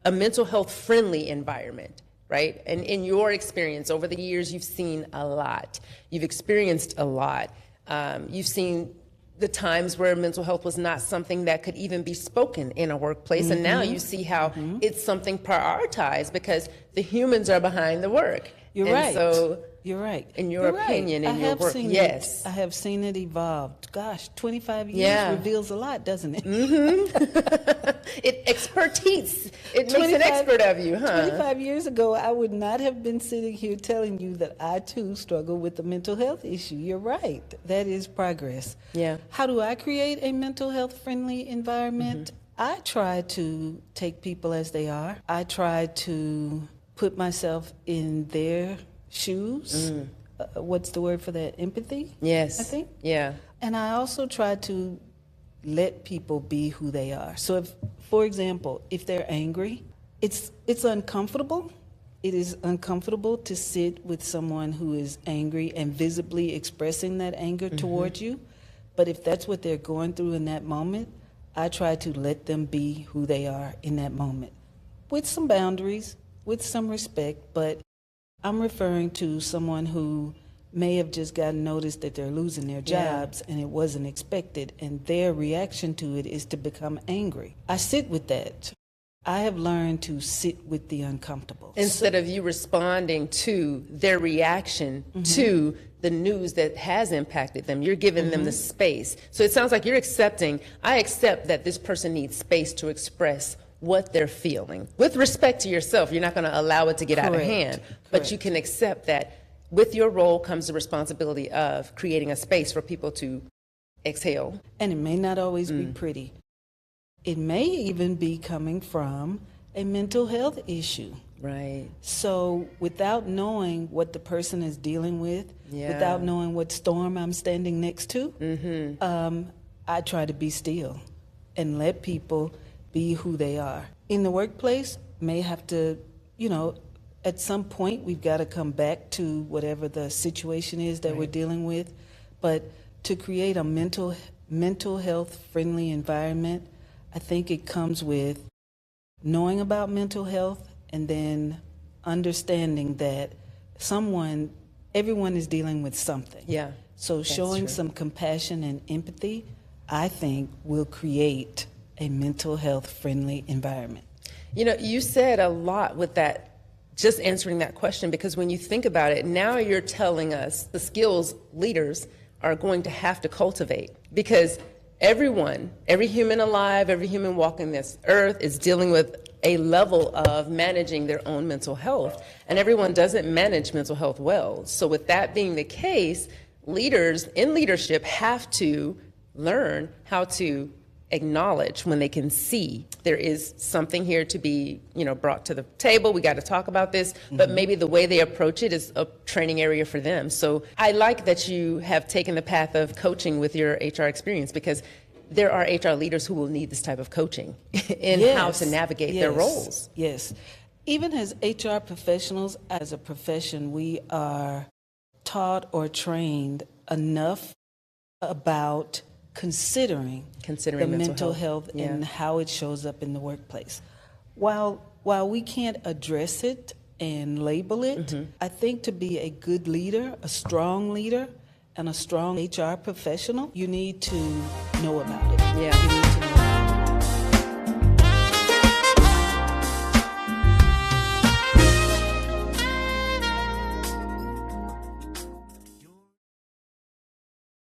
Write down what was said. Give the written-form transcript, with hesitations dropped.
a mental health friendly environment, right? And in your experience over the years, you've seen a lot. You've experienced a lot. You've seen the times where mental health was not something that could even be spoken in a workplace. And now you see how it's something prioritized because the humans are behind the work. You're right. So you're right. In your opinion, in your work, yes. I have seen it evolve. Gosh, 25 years reveals a lot, doesn't it? It makes an expert of you, huh? 25 years ago, I would not have been sitting here telling you that I too struggle with a mental health issue. You're right. That is progress. Yeah. How do I create a mental health friendly environment? I try to take people as they are. I try to put myself in their shoes. What's the word for that? Empathy? Yes. I think. Yeah. And I also try to let people be who they are. So if, for example, if they're angry, it's uncomfortable. It is uncomfortable to sit with someone who is angry and visibly expressing that anger towards you. But if that's what they're going through in that moment, I try to let them be who they are in that moment with some boundaries, with some respect, but I'm referring to someone who may have just gotten notice that they're losing their jobs and it wasn't expected, and their reaction to it is to become angry. I sit with that. I have learned to sit with the uncomfortable. Instead of you responding to their reaction to the news that has impacted them, you're giving them the space. So it sounds like you're I accept that this person needs space to express what they're feeling. With respect to yourself, you're not going to allow it to get out of hand, but you can accept that with your role comes the responsibility of creating a space for people to exhale. And it may not always be pretty. It may even be coming from a mental health issue. Right. So without knowing what the person is dealing with, without knowing what storm I'm standing next to, I try to be still and let people be who they are. In the workplace, may have to, at some point we've got to come back to whatever the situation is that we're dealing with. But to create a mental health friendly environment, I think it comes with knowing about mental health and then understanding that everyone is dealing with something. Yeah. So showing some compassion and empathy, I think, will create a mental health friendly environment. You said a lot with that, just answering that question, because when you think about it, now you're telling us the skills leaders are going to have to cultivate, because every human alive, every human walking this earth is dealing with a level of managing their own mental health, and everyone doesn't manage mental health well. So with that being the case, leaders in leadership have to learn how to acknowledge when they can see there is something here to be, brought to the table. We got to talk about this, but maybe the way they approach it is a training area for them. So I like that you have taken the path of coaching with your HR experience, because there are HR leaders who will need this type of coaching in how to navigate their roles. Yes. Even as HR professionals, as a profession, we are taught or trained enough about considering the mental health and how it shows up in the workplace. While we can't address it and label it, I think to be a good leader, a strong leader, and a strong HR professional, you need to know about it. Yeah. You need to know